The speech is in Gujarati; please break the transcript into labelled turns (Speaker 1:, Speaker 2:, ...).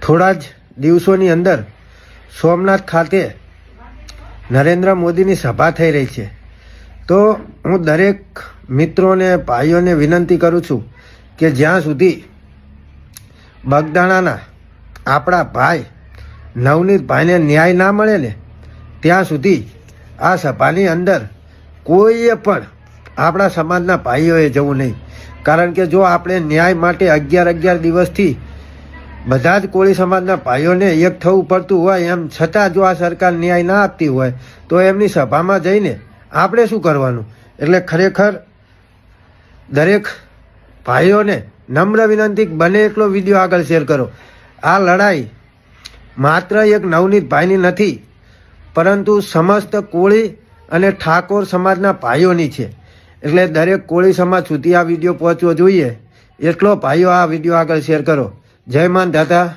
Speaker 1: થોડા જ દિવસોની અંદર સોમનાથ ખાતે નરેન્દ્ર મોદીની સભા થઈ રહી છે। તો હું દરેક મિત્રોને ભાઈઓને વિનંતી કરું છું કે જ્યાં સુધી બગદાણાના આપણા ભાઈ નવનીતભાઈને ન્યાય ના મળે ને ત્યાં સુધી આ સભાની અંદર કોઈએ પણ આપણા સમાજના ભાઈઓએ જવું નહીં। કારણ કે જો આપણે ન્યાય માટે 11 દિવસથી બધા જ કોળી સમાજના ભાઈઓને એક થવું પડતું હોય એમ છતાં જો આ સરકાર ન્યાય ના આપતી હોય તો એમની સભામાં જઈને આપણે શું કરવાનું। એટલે ખરેખર દરેક ભાઈઓને નમ્ર વિનંતી, બને એટલો વિડીયો આગળ શેર કરો। આ લડાઈ માત્ર એક નવનીતભાઈની નથી, પરંતુ સમસ્ત કોળી અને ઠાકોર સમાજના ભાઈઓની છે। એટલે દરેક કોળી સમાજ સુધી આ વિડીયો પહોંચવો જોઈએ, એટલો ભાઈઓ આ વિડીયો આગળ શેર કરો। જય માન દાતા।